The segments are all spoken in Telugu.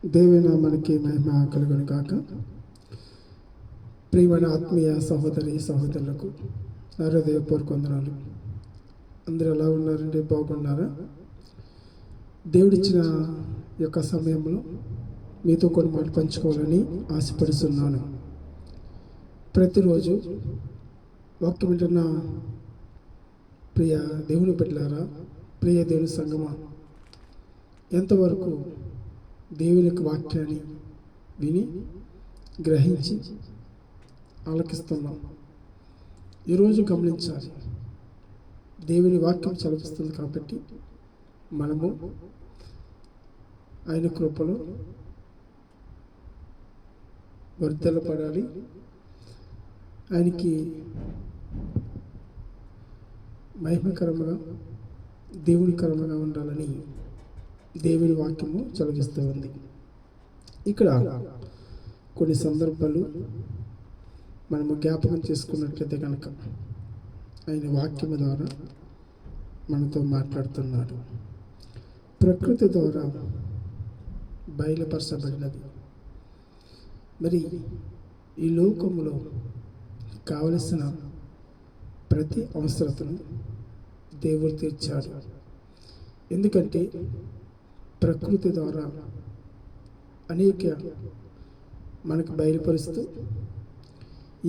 దేవుని నామానికి మహిమ కలుగును గాక. ప్రియమైన ఆత్మీయ సహోదరి సహోదరులకు నా హృదయపూర్వక వందనాలు. అందరూ ఎలా ఉన్నారండి? బాగున్నారా? దేవుడిచ్చిన యొక్క సమయంలో మీతో కొన్ని మాటలు పంచుకోవాలని ఆశపడుతున్నాను. ప్రతిరోజు వాక్యం వింటున్న ప్రియ దేవుని బిడ్డలారా, ప్రియ దేవుని సంగమా, ఎంతవరకు దేవుని యొక్క వాక్యాన్ని విని గ్రహించి ఆలకిస్తున్నాం? ఈరోజు గమనించాలి. దేవుని వాక్యం చదివిస్తుంది కాబట్టి మనము ఆయన కృపలో వర్ధలపడాలి. ఆయనకి మహిమకరంగా దేవునికరంగా ఉండాలని దేవుని వాక్యము చదివిస్తూ ఉంది. ఇక్కడ కొన్ని సందర్భాలు మనము జ్ఞాపకం చేసుకున్నట్లయితే కనుక ఆయన వాక్యము ద్వారా మనతో మాట్లాడుతున్నాడు. ప్రకృతి ద్వారా బయలుపరచబడినది. మరి ఈ లోకములో కావలసిన ప్రతి అవసరతను దేవుడు తీర్చాడు. ఎందుకంటే ప్రకృతి ద్వారా అనేక మనకు బయలుపరుస్తూ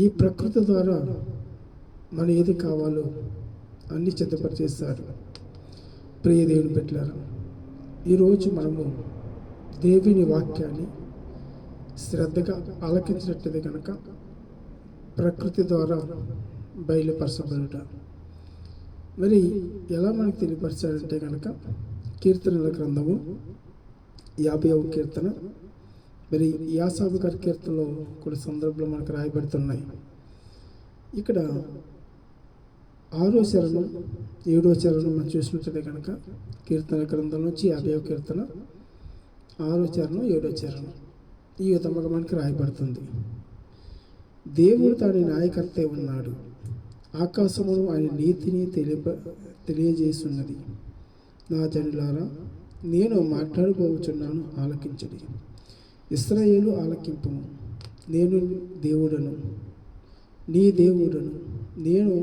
ఈ ప్రకృతి ద్వారా మన ఏది కావాలో అన్ని సిద్ధపరిచేశాడు. ప్రియ దేవుని బిడ్డలారా, ఈరోజు మనము దేవుని వాక్యాన్ని శ్రద్ధగా ఆలకించినట్లయితే కనుక ప్రకృతి ద్వారా బయలుపరచబడుట మరి ఎలా మనకు తెలియపరచాడంటే కనుక కీర్తనల గ్రంథము 50వ కీర్తన, మరి యాసాబు గారి కీర్తనలో కొన్ని సందర్భాలు మనకు రాయబడుతున్నాయి. ఇక్కడ 6వ చరణం 7వ చరణం మనం చూసినట్లయితే కనుక కీర్తన గ్రంథం నుంచి 50వ కీర్తన 6వ చరణం 7వ చరణం ఈ విధంగా మనకి రాయబడుతుంది. దేవుడు తాని నాయకర్తే ఉన్నాడు, ఆకాశమును ఆయన నీతిని తెలియజేస్తున్నది. నా జనులారా, నేను మాట్లాడబోచున్నాను, ఆలకించడి. ఇశ్రాయేలు ఆలకింపుము. నేను దేవుడను, నీ దేవుడను, నేను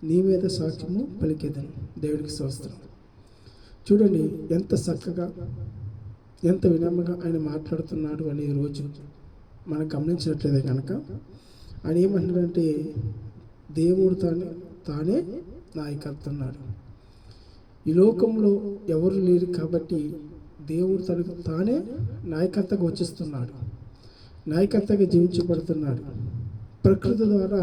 నీ మీద సాక్ష్యము పలికేదను. దేవుడికి స్తోత్రం. చూడండి ఎంత చక్కగా ఎంత వినమ్రంగా ఆయన మాట్లాడుతున్నాడు అని ఈరోజు మనం గమనించినట్లయితే కనుక ఆయన ఏమంటున్నాడంటే దేవుడు తానే నాయకత్తున్నాడు. ఈ లోకంలో ఎవరు లేరు కాబట్టి దేవుడు తనకు తానే నాయకత్వగా వచ్చిస్తున్నాడు, నాయకత్వగా జీవించబడుతున్నాడు. ప్రకృతి ద్వారా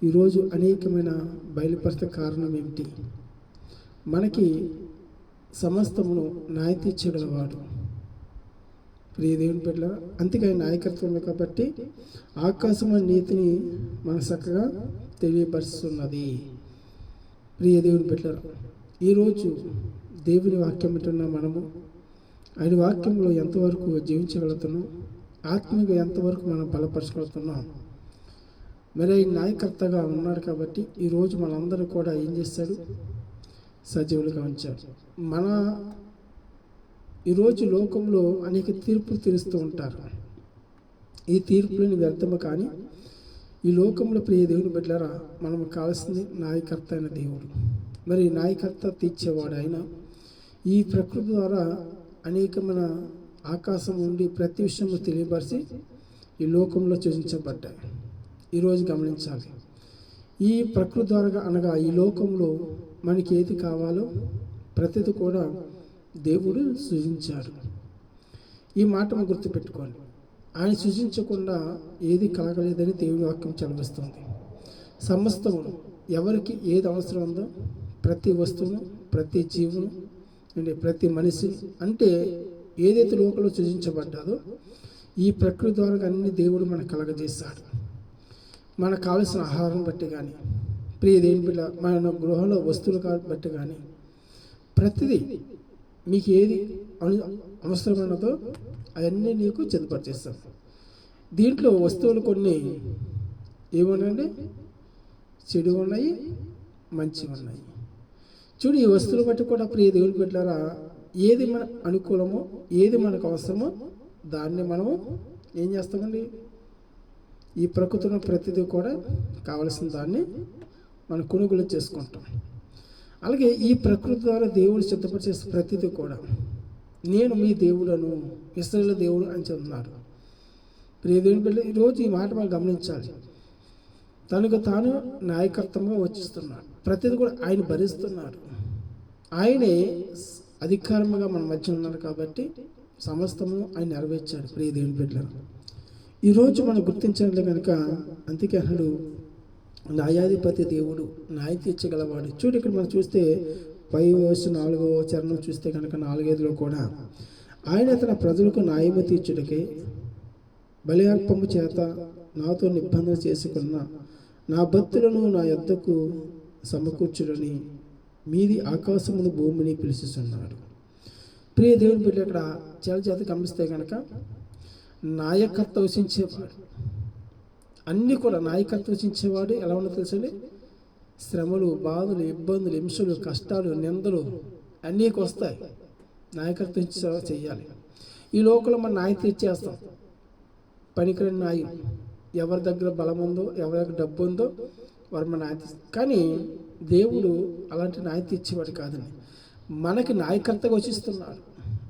ఈరోజు అనేకమైన బయలుపరిచే కారణం ఏమిటి? మనకి సమస్తమును న్యాయ తీర్చగలవాడు ప్రియ దేవుని బిడ్డ. అందుకే నాయకత్వం కాబట్టి ఆకాశం నీతిని మన చక్కగా తెలియపరుస్తున్నది. ప్రియ దేవుని బిడ్డ, ఈరోజు దేవుని వాక్యం వింటున్న మనము ఆయన వాక్యంలో ఎంతవరకు జీవించగలుగుతున్నాం, ఆత్మీయంగా ఎంతవరకు మనం బలపరచగలుగుతున్నాం? మరి ఆయన నాయకర్తగా ఉన్నాడు కాబట్టి ఈరోజు మనందరూ కూడా ఏం చేస్తాడు? సజీవులుగా ఉంచాడు. మన ఈరోజు లోకంలో అనేక తీర్పులు తీరుస్తూ ఉంటారు. ఈ తీర్పులను వ్యర్థము. కానీ ఈ లోకంలో ప్రియ దేవుని బిడ్డలారా, మనకు కావాల్సింది నాయకర్త అయిన దేవుడు. మరి నాయకర్త తీర్చేవాడు ఆయన. ఈ ప్రకృతి ద్వారా అనేకమైన ఆకాశం నుండి ప్రతి విషయంలో తెలియపరిచి ఈ లోకంలో సృజించబడ్డాయి. ఈరోజు గమనించాలి, ఈ ప్రకృతి ద్వారా అనగా ఈ లోకంలో మనకి ఏది కావాలో ప్రతిది కూడా దేవుడు సృజించాడు. ఈ మాటను గుర్తుపెట్టుకోండి. ఆయన సృజించకుండా ఏది కలగలేదని దేవుని వాక్యం చదివిస్తుంది. సమస్తము ఎవరికి ఏది అవసరం ఉందో ప్రతి వస్తువును, ప్రతి జీవును, అంటే ప్రతి మనిషిని, అంటే ఏదైతే లోకంలో సృజించబడ్డాదో ఈ ప్రకృతి ద్వారా అన్ని దేవుడు మనకు కలగజేశాడు. మనకు కావలసిన ఆహారం బట్టి కానీ, ప్రియ దేవుని బిడ్డ, మన గృహంలో వస్తువులు బట్టి కానీ ప్రతిదీ మీకు ఏది అవసరమైనదో అవన్నీ నీకు చెందుపరిచేస్తాను. దీంట్లో వస్తువులు కొన్ని ఏమున్నాయండి? చెడు ఉన్నాయి, మంచి ఉన్నాయి. చూడు, ఈ వస్తువులు బట్టి కూడా ప్రియ దేవుని బిడ్డలారా, ఏది మన అనుకూలమో, ఏది మనకు అవసరమో దాన్ని మనము ఏం చేస్తామండి, ఈ ప్రకృతిలో ప్రతిదీ కూడా కావలసిన దాన్ని మనం కొనుగోలు చేసుకుంటాం. అలాగే ఈ ప్రకృతి ద్వారా దేవుడు సిద్ధపరిచే ప్రతిదీ కూడా నేను మీ దేవుడను, ఇశ్రాయేలు దేవుడు అని చెప్తున్నారు. ప్రియ దేవుని బిడ్డ, ఈరోజు ఈ మాట మనం గమనించాలి. తనకు తాను నాయకత్వంగా వచ్చిస్తున్నాడు, ప్రతిదీ కూడా ఆయన భరిస్తున్నాడు. ఆయనే అధికారంగా మన మధ్య ఉన్నారు కాబట్టి సమస్తము ఆయన నెరవేర్చాడు. ప్రియ దేవుని బిడ్డ, ఈరోజు మనం గుర్తించాలి కనుక అందుకే అన్నాడు న్యాయాధిపతి దేవుడు, న్యాయం తీర్చగలవాడు. చూడు ఇక్కడ మనం చూస్తే 4వ చరణం చూస్తే కనుక 4:5 కూడా ఆయన తన ప్రజలకు న్యాయము తీర్చుటకై బలియార్పము చేత నాతో నిబంధన చేసుకున్న నా భక్తులను నా యొద్దకు సమకూర్చుడని మీది ఆకాశమును భూమిని పిలుస్తున్నాడు. ప్రియ దేవుని బిడ్డ, ఇక్కడ చాలా చేత గమనిస్తే కనుక నాయకత్వం వసించేవాడు, అన్నీ కూడా నాయకత్వం వసించేవాడు. ఎలా ఉన్నదో తెలుసండి, శ్రమలు, బాధలు, ఇబ్బందులు, హింసలు, కష్టాలు, నిందలు అన్నీ వస్తాయి. నాయకత్వం చెయ్యాలి. ఈ లోకంలో మనం నాయకత్వం ఇచ్చేస్తాం, పనికిరని నాయం. ఎవరి దగ్గర బలం ఉందో, ఎవరి దగ్గర డబ్బు ఉందో వారు మన నాయకత్వం. కానీ దేవుడు అలాంటి నాయకత్వం ఇచ్చేవాడు కాదండి, మనకి నాయకత్వం వచిస్తున్నాడు.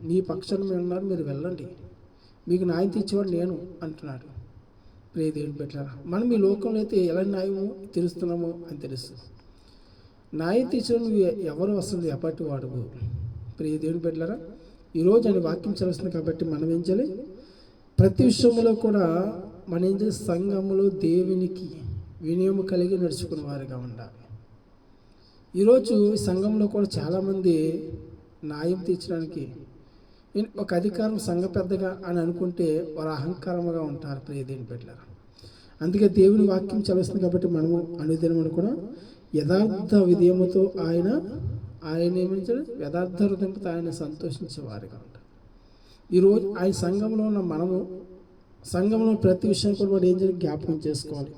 నీ పక్షాన మీరు ఉన్నారు, మీరు వెళ్ళండి, మీకు న్యాయం తీర్చేవాడు నేను అంటున్నాడు. ప్రియ దేవుని బిడ్డలారా, మనం ఈ లోకంలో అయితే ఎలా న్యాయము తీరుస్తున్నామో అని తెలుసు. న్యాయం తీర్చడం నువ్వు ఎవరు వస్తుంది ఎప్పటి వాడువు. ప్రియ దేవుని బిడ్డలారా, ఈరోజు ఆయన వాక్యం చదువుతుంది కాబట్టి మనం ఏం చేయాలి, ప్రతి విషయంలో కూడా మనం ఏం చేయాలి, సంఘములో దేవునికి వినయము కలిగి నడుచుకునే వారిగా ఉండాలి. ఈరోజు సంఘంలో కూడా చాలామంది న్యాయం తీర్చడానికి ఒక అధికారం సంఘ పెద్దగా అని అనుకుంటే వారు అహంకారంగా ఉంటారు. ప్రియ దేవుని బిడ్డలారా, అందుకే దేవుని వాక్యం చదువుతుంది కాబట్టి మనము అనుదినం కూడా యథార్థ విధేయముతో ఆయన ఏమించాడు, యథార్థ హృదయంతో ఆయన సంతోషించే వారిగా ఉంటారు. ఈరోజు ఆయన సంఘంలో ఉన్న మనము సంఘంలో ప్రతి విషయం కూడా మనం ఏం చేయాలి, జ్ఞాపకం చేసుకోవాలి.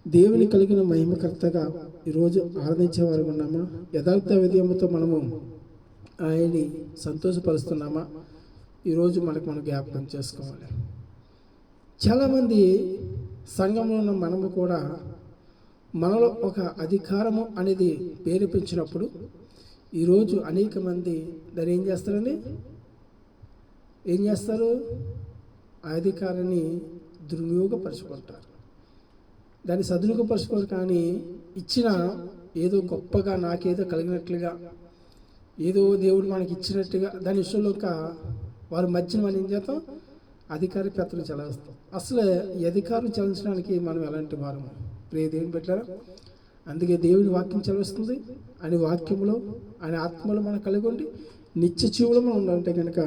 దేవుని కలిగిన మహిమకర్తగా ఈరోజు ఆరాధించే వారికి ఉన్నామా, యథార్థ విధేయముతో మనము ఆయన్ని సంతోషపరుస్తున్నామా, ఈరోజు మనం జ్ఞాపకం చేసుకోవాలి. చాలామంది సంఘంలో ఉన్న మనము కూడా మనలో ఒక అధికారము అనేది ప్రేరేపించినప్పుడు ఈరోజు అనేక మంది దాన్ని ఏం చేస్తారు, ఆ అధికారాన్ని దుర్వినియోగపరుచుకుంటారు. దాన్ని సదునియోగపరుచుకోరు. కానీ ఇచ్చిన ఏదో గొప్పగా నాకేదో కలిగినట్లుగా, ఏదో దేవుడు మనకి ఇచ్చినట్టుగా దాని విషయంలో వారి మధ్యన మనం ఏం చేస్తాం, అధికారి పెత్తనం చలాస్తాం. అసలు ఈ అధికారం చలించడానికి మనం ఎలాంటి వారము. ప్రియ దేవుని బిడ్డలారా, అందుకే దేవుని వాక్యం చదివిస్తుంది. ఆయన వాక్యంలో ఆయన ఆత్మలో మనం కలిగి ఉండి నిత్య జీవులో మనం ఉండాలంటే కనుక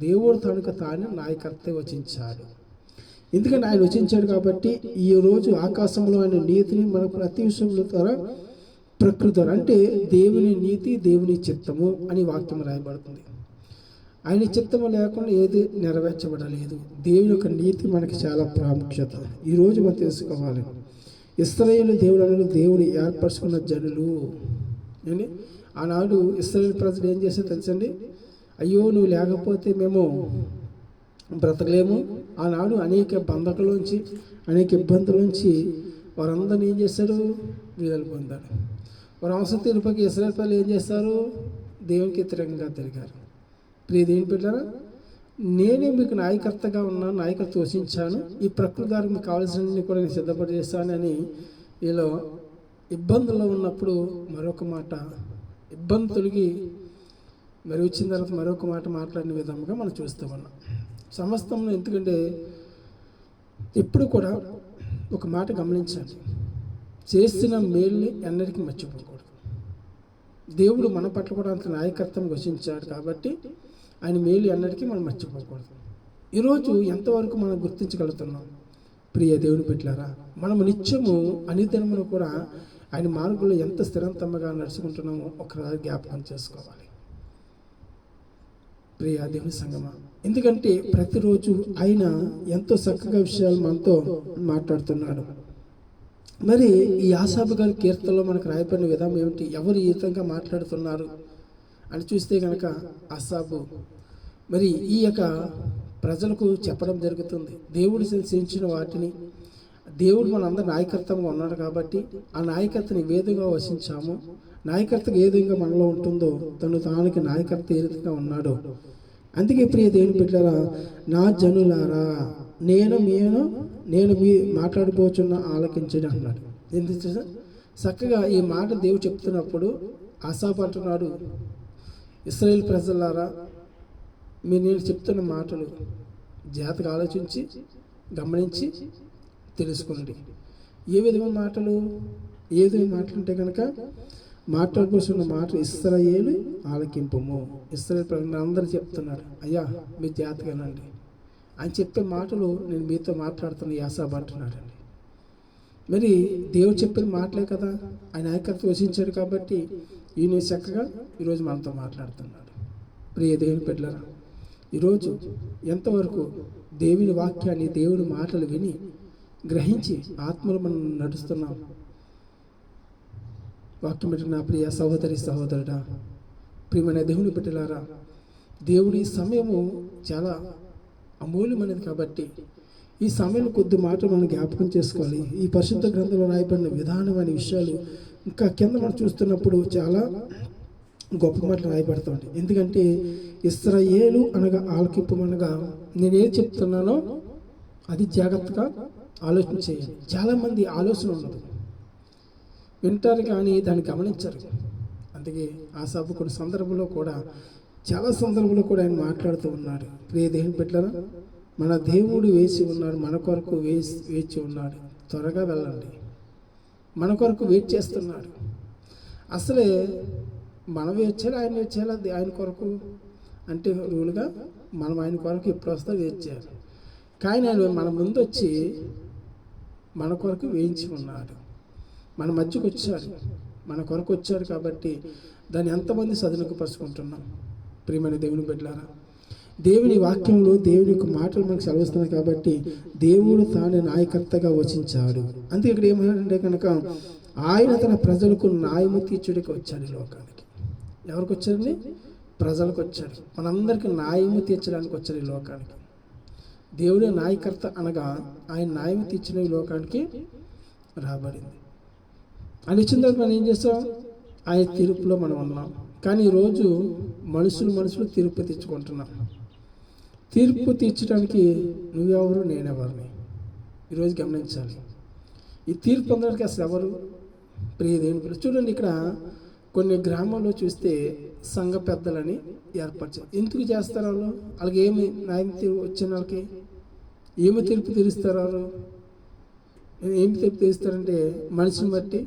దేవుడు తనకు తానే నాయకత్వం వచించాడు. ఎందుకంటే ఆయన వచించాడు కాబట్టి ఈరోజు ఆకాశంలో ఆయన నీతిని మన ప్రతి విషయంలో ద్వారా ప్రకృతి అంటే దేవుని నీతి, దేవుని చిత్తము అని వాక్యం రాయబడుతుంది. ఆయన చిత్తము లేకుండా ఏది నెరవేర్చబడలేదు. దేవుని యొక్క నీతి మనకి చాలా ప్రాముఖ్యత. ఈరోజు మనం తెలుసుకోవాలి. ఇశ్రాయేలు దేవుడు అనేది దేవుడు ఏర్పరచుకున్న జనులు. ఆనాడు ఇశ్రాయేలు ప్రజలు ఏం చేశారో తెలుసండి, అయ్యో నువ్వు లేకపోతే మేము బ్రతకలేము. ఆనాడు అనేక బంధకులోంచి అనేక ఇబ్బందులోంచి వారందరినీ ఏం చేశారు, విడుదల పొందారు. వారు అవసరం తీరుపకి ఇశ్రాయేలు ప్రజలు ఏం చేస్తారు, దేవునికి వ్యతిరేకంగా తిరిగారు. ప్రియ దేవుని బిడ్డలారా, నేనే మీకు నాయకర్తగా ఉన్నాను, నాయకత్వం వసించాను, ఈ ప్రకృతి ద్వారా మీకు కావాల్సినవి కూడా నేను సిద్ధపడిస్తానని వీళ్ళు ఇబ్బందుల్లో ఉన్నప్పుడు మరొక మాట, ఇబ్బంది తొలగి మరి వచ్చిన తర్వాత మరొక మాట మాట్లాడిన విధంగా మనం చూస్తూ ఉన్నాం సమస్తంలో. ఎందుకంటే ఎప్పుడు కూడా ఒక మాట గమనించాలి, చేసిన మేలుని ఎన్నటికీ మర్చిపోకూడదు. దేవుడు మన పట్ల కూడా అంత నాయకత్వం వసించాడు కాబట్టి ఆయన మేలు ఎన్నటికీ మనం మర్చిపోకూడదు. ఈరోజు ఎంతవరకు మనం గుర్తించగలుగుతున్నాం ప్రియ దేవుని బిడ్డలారా, మనము నిత్యము అనిదినమును కూడా ఆయన మార్గంలో ఎంత స్థిరంతమ్మగా నడుచుకుంటున్నామో ఒకసారి జ్ఞాపకం చేసుకోవాలి ప్రియ దేవుని సంగమా. ఎందుకంటే ప్రతిరోజు ఆయన ఎంతో చక్కగా విషయాలు మనతో మాట్లాడుతున్నాడు. మరి ఈ ఆసాబు గారి కీర్తనలో మనకు రాయబడిన విధానం ఏమిటి, ఎవరు ఈ విధంగా మాట్లాడుతున్నారు అని చూస్తే కనుక ఆసాబు మరి ఈ యొక్క ప్రజలకు చెప్పడం జరుగుతుంది. దేవుడు సెలవించిన వాటిని, దేవుడు మనందరి నాయకత్వంగా ఉన్నాడు కాబట్టి ఆ నాయకత్వని ఏ విధంగా వసించాము, నాయకత్వం ఏ విధంగా మనలో ఉంటుందో తను తానికి నాయకత్వం ఏ విధంగా ఉన్నాడో. అందుకే ప్రియ దేవుని బిడ్డలారా, నా జనులారా నేను మీ మాట్లాడిపోచున్న ఆలకించండి అన్నాడు. ఎందుకు చక్కగా ఈ మాట దేవుడు చెప్తున్నప్పుడు ఆసాపు అంటున్నాడు, ఇశ్రాయేలు ప్రజలారా నేను చెప్తున్న మాటలు జాగ్రత్తగా ఆలోచించి గమనించి తెలుసుకునండి. ఏ విధమైన మాటలు అంటే కనుక మాట్లాడుకోవాల్సిన మాట ఇశ్రాయేలు ఆలకింపము. ఇశ్రాయేలు ప్రజలు అందరూ చెప్తున్నారు, అయ్యా మీరు జాగ్రత్తగానండి అని చెప్పే మాటలు నేను మీతో మాట్లాడుతున్న యాసాబు అంటున్నాడండి. మరి దేవుడు చెప్పిన మాటలే కదా, ఆయన నాయకత్వం వసించాడు కాబట్టి ఈయన చక్కగా ఈరోజు మనతో మాట్లాడుతున్నాడు. ప్రియ దేవుని బిడ్డలారా, ఈరోజు ఎంతవరకు దేవుని వాక్యాన్ని, దేవుని మాటలు విని గ్రహించి ఆత్మలు మనం నడుస్తున్నాం? వాక్యం పెట్టిన నా ప్రియ సహోదరుడా, ప్రియమైన దేవుని బిడ్డలారా, దేవుడి సమయము చాలా అమూల్యమైనది కాబట్టి ఈ సమయంలో కొద్ది మాటలు మనం జ్ఞాపకం చేసుకోవాలి. ఈ పరిశుద్ధ గ్రంథంలో రాయబడిన విధానం అనే విషయాలు ఇంకా కింద మనం చూస్తున్నప్పుడు చాలా గొప్ప మాటలు రాయబడుతూ ఉంటాయి. ఎందుకంటే ఇశ్రాయేలు అనగా ఆలకింపమనగా నేనేం చెప్తున్నానో అది జాగ్రత్తగా ఆలోచన చేయాలి. చాలామంది ఆలోచన ఉండదు, వింటారు కానీ దాన్ని గమనించరు. అందుకే ఆసాపు కొన్ని సందర్భంలో కూడా, చాలా సందర్భంలో కూడా ఆయన మాట్లాడుతూ ఉన్నాడు. ప్రియ దేవుని బిడ్డలారా, మన దేవుడు వేసి ఉన్నాడు, మన కొరకు వేచి ఉన్నాడు. త్వరగా వెళ్ళండి, మన కొరకు వెయిట్ చేస్తున్నాడు. అసలే మనం వేచాలి, ఆయన వేచేయాలి. ఆయన కొరకు అంటే రూల్గా మనం ఆయన కొరకు ఎప్పుడు వస్తా వెయిట్ చేయాలి. కానీ ఆయన మన ముందు వచ్చి మన కొరకు వేయించి ఉన్నాడు, మన మధ్యకు వచ్చాడు, మన కొరకు వచ్చాడు. కాబట్టి దాన్ని ఎంతమంది సదునకపరుచుకుంటున్నాం? ప్రియమైన దేవుని బిడ్డలారా, దేవుని వాక్యంలో దేవుని యొక్క మాటలు మనకు సెలవిస్తున్నాయి కాబట్టి దేవుడు తాను నాయకర్తగా వచించాడు. అందుకే ఇక్కడ ఏమన్నాడంటే కనుక ఆయన తన ప్రజలకు న్యాయము తీర్చుడికి వచ్చాడు ఈ లోకానికి. ఎవరికి వచ్చాడండి? ప్రజలకు వచ్చాడు. మనందరికీ న్యాయము తీర్చడానికి వచ్చాడు ఈ లోకానికి. దేవుడే నాయకర్త అనగా ఆయన న్యాయం తీర్చిన ఈ లోకానికి రాబడింది. అని ఇచ్చిన తర్వాత మనం ఏం చేస్తాం? ఆయన తీర్పులో మనం ఉన్నాం. కానీ ఈరోజు మనుషులు తీర్పు తెచ్చుకుంటున్నాం. తీర్పు తీర్చడానికి నువ్వెవరు, నేనెవరిని ఈరోజు గమనించాలి. ఈ తీర్పు పొందడానికి అసలు ఎవరు? ప్రియ దేవుని చూడండి, ఇక్కడ కొన్ని గ్రామాల్లో చూస్తే సంఘ పెద్దలని ఏర్పరిచారు. ఎందుకు చేస్తారు వాళ్ళు? వాళ్ళకి ఏమి న్యాయం వచ్చిన వాళ్ళకి ఏమి తీర్పు తీరుస్తారు? వాళ్ళు ఏమి తీర్పు తీరుస్తారంటే మనిషిని బట్టి,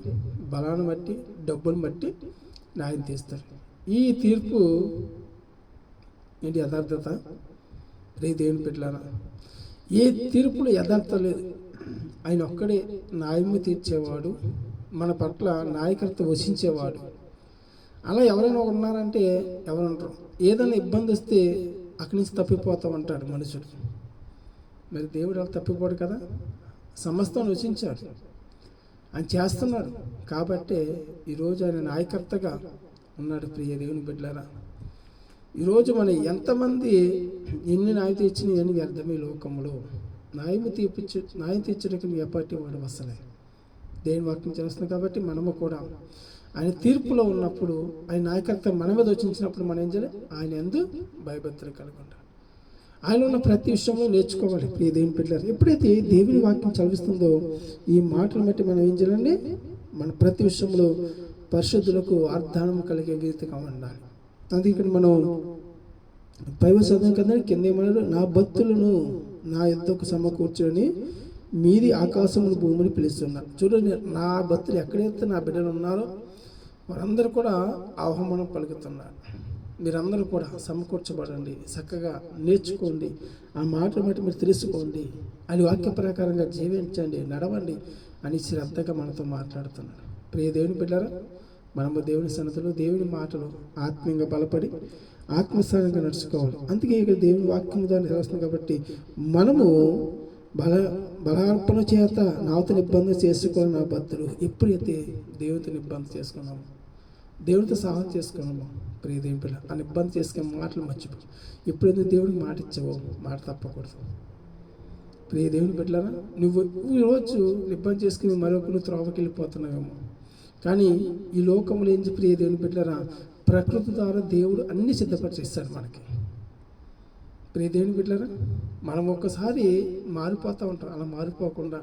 బలాన్ని బట్టి, డబ్బుని బట్టి న్యాయం తీస్తారు. ఈ తీర్పు ఏంటి? యథార్థత. రే దేవుని బిడ్డలారా, ఏ తీర్పులో యథార్థత లేదు. ఆయన ఒక్కడే న్యాయము తీర్చేవాడు, మన పట్ల నాయకత్వం వసించేవాడు. అలా ఎవరైనా ఉన్నారంటే ఎవరంటారు? ఏదైనా ఇబ్బంది వస్తే అక్కడి నుంచి తప్పిపోతామంటాడు మనుషుడు. మరి దేవుడు అలా తప్పిపోడు కదా, సమస్తం వసించాడు, ఆయన చేస్తున్నాడు. కాబట్టి ఈరోజు ఆయన నాయకర్తగా ఉన్నాడు. ప్రియ దేవుని బిడ్డలారా, ఈరోజు మనం ఎంతమంది ఎన్ని న్యాయం తీర్చినా ఎన్ని వ్యర్థమే లోకంలో. న్యాయం తీర్చడానికి ఎప్పటి వాడు అసలే దేవుని వాక్యం చేస్తుంది. కాబట్టి మనము కూడా ఆయన తీర్పులో ఉన్నప్పుడు, ఆయన నాయకత్వం మన మీద వచ్చినప్పుడు మనం ఏం చేయాలి? ఆయన యందు భయభక్తులు కలిగి ఉండాలి. ఆయన ఉన్న ప్రతి విషయంలో నేర్చుకోవాలి. ప్రియ దేవుని బిడ్డలారా, ఎప్పుడైతే దేవుని వాక్యం చదివిస్తుందో ఈ మాటలు బట్టి మనం ఏం చేయాలండి? మన ప్రతి విషయంలో పరిశుద్ధులకు వాగ్దానం కలిగే రీతిగా ఉండాలి. అందుకే ఇక్కడ మనం పైవ చదువు కదా, కింద ఏమన్నాడు? నా భక్తులను నా యుద్ధకు సమకూర్చొని మీది ఆకాశమును భూమిని పిలుస్తున్నారు. చూడండి, నా భక్తులు ఎక్కడైతే నా బిడ్డలు ఉన్నారో వారందరూ కూడా ఆహ్వానం పలుకుతున్నారు. మీరందరూ కూడా సమకూర్చబడండి, చక్కగా నేర్చుకోండి, ఆ మాట బట్టి మీరు తెలుసుకోండి, అని వాక్య ప్రకారంగా జీవించండి, నడవండి అని శ్రద్ధగా మనతో మాట్లాడుతున్నారు. ప్రియ దేవుని బిడ్డలారా, మనము దేవుని సన్నిధిలో దేవుని మాటలు ఆత్మీయంగా బలపడి ఆత్మస్థానంగా నడుచుకోవాలి. అందుకే ఇక్కడ దేవుని వాక్యం ద్వారా తెలుస్తుంది. కాబట్టి మనము బలార్పణ చేత నాతో నిబంధన చేసుకుని నా భక్తులు ఎప్పుడైతే దేవునితో నిబంధన చేసుకున్నాము, దేవుడితో సహాయం చేసుకున్నాము ప్రియ దేవుని పిల్ల అని ఇబ్బంది చేసుకునే మాటలు మర్చిపో. ఎప్పుడైతే దేవుడికి మాట ఇచ్చావో మాట తప్పకూడదు. ప్రియ దేవుని బిడ్డలారా, నువ్వు ఈరోజు ఇబ్బంది చేసుకుని మరొకరు త్రోవకి వెళ్ళిపోతున్నావేమో, కానీ ఈ లోకంలో ఏం చెప్పి ప్రియ దేవుని బిడ్డలారా, ప్రకృతి ద్వారా దేవుడు అన్ని సిద్ధపరిచేస్తాడు మనకి. ప్రియ దేవుని బిడ్డలారా, మనం ఒక్కసారి మారిపోతూ ఉంటాం. అలా మారిపోకుండా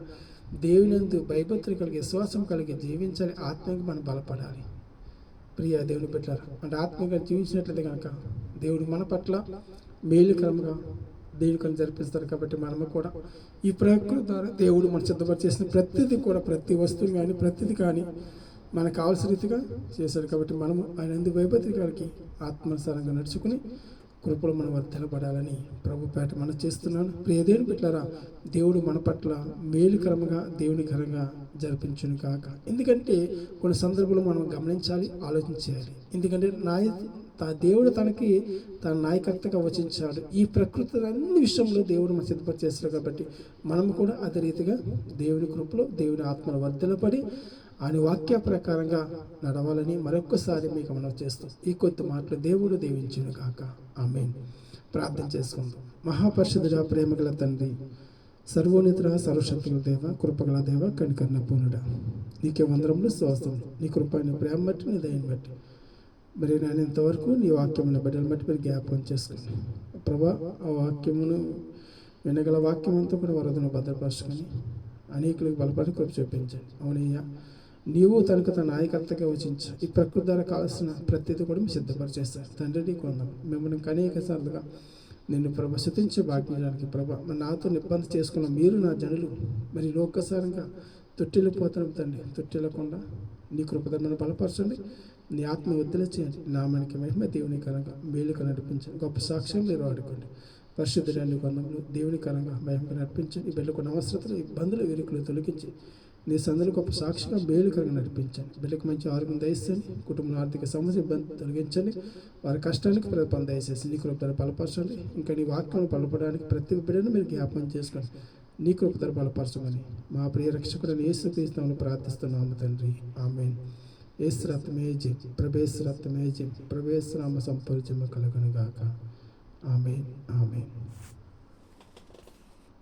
దేవుని యందు భయభక్తులు కలిగి విశ్వాసం కలిగి జీవించాలి. ఆత్మకి మనం బలపడాలి. ప్రియ దేవుని బిడ్డలారా, అంటే ఆత్మగా జీవించినట్లయితే కనుక దేవుడు మన పట్ల మేలుకరంగా దేవుడిని జరిపిస్తారు. కాబట్టి మనము కూడా ఈ ప్రకృతి ద్వారా దేవుడు మనం సిద్ధపరిచేసిన ప్రతిదీ కూడా, ప్రతి వస్తువు కానీ ప్రతిదీ కానీ మనకు కావాల్సిన రీతిగా చేశాడు. కాబట్టి మనము ఆయన ఎందుకు భయభక్తులు కలిగి ఆత్మనుసారంగా నడుచుకుని కృపలో మనం వర్ధలపడాలని ప్రభు పేట మనం చేస్తున్నాను. ప్రియ దేవుని బిడ్డలారా, దేవుడు మన పట్ల మేలుకరంగా దేవునికరంగా జరిపించును కాక. ఎందుకంటే కొన్ని సందర్భాలు మనం గమనించాలి, ఆలోచించాలి. ఎందుకంటే దేవుడు తనకి తన నాయకర్తగా వచించాడు. ఈ ప్రకృతి అన్ని విషయంలో దేవుడు మనం సిద్ధపరిచేస్తాడు. కాబట్టి మనము కూడా అదే రీతిగా దేవుని కృపలో దేవుని ఆత్మను వర్ధలపడి ఆయన వాక్య ప్రకారంగా నడవాలని మరొక్కసారి మీకు మనం చేస్తాం. ఈ కొత్త మాటలు దేవుడు దీవించును కాక. ఆమేన్. ప్రార్థన చేసుకుందాం. మహాపరిషుద్ధుడా, ప్రేమగల తండ్రి, సర్వోన్నతుడ, సర్వశక్తుల దేవ, కృపగల దేవ, కనికరణ పూర్ణుడా, నీకే వందరములు స్తోత్రములు. నీ కృప, నీ ప్రేమ బట్టి, నీ దయని బట్టి మరి నేను ఇంతవరకు నీ వాక్యమును బిడ్డలను బట్టి మీరు జ్ఞాపకం చేసుకుని ప్రభా, ఆ వాక్యమును వినగల వాక్యమంతా కూడా వరదను భద్రపరచుకొని అనేకులకు బలపడి కృప చూపించండి. అవునయ్యా, నీవు తనకు తన నాయకర్తగా వచించు. ఈ ప్రకృతి ద్వారా కావాల్సిన ప్రతిదీ కూడా మీరు సిద్ధపరిచేస్తారు. తండ్రి నీకు వందనాలు. మిమ్మల్ని అనేక సార్లుగా నిన్ను ప్రభ స్తుతించే భాగ్యానికి ప్రభ నాతో ఇబ్బంది చేసుకున్న మీరు నా జనులు మరి లోకసారంగా తొట్టిల్లిపోతున్నాం తండ్రి. తొట్టిల్లకుండా నీ కృపధర్మను బలపరచండి. నీ ఆత్మ వదిలే చేయండి. నామానికి మహిమ దేవుని కరంగా మేలుగా నడిపించండి. గొప్ప సాక్ష్యం మీరు వాడుకోండి. పరిశుద్ధురాన్ని కొందములు దేవుని కరంగా మహిమగా నడిపించండి. ఈ బిడ్డకున్న అవసరతలు, ఇబ్బందులు, విరుకులు తొలగించి నీ సందులు గొప్ప సాక్షిగా మేలుకరంగా నడిపించండి. బిడ్డకు మంచి ఆరోగ్యం దయచేయండి. కుటుంబంలో ఆర్థిక సమస్య ఇబ్బంది తొలగించండి. వారి కష్టానికి ప్రతిఫలం దయచేసి నీ కృప బలపరచండి. ఇంకా నీ వాక్యం బలపడడానికి ప్రతి బిడ్డను మీరు జ్ఞాపకం చేసుకోండి. నీ కృప బలపరచమని మా ప్రియ రక్షకుడని యేసుక్రీస్తును ప్రార్థిస్తున్నాము తండ్రి. ఆమేన్. యేసు రక్తమే జయం, ప్రభేశ రక్తమే జయం, ప్రభేశ నామ సంపూర్ణ కలుగును గాక. ఆమేన్. ఆమేన్.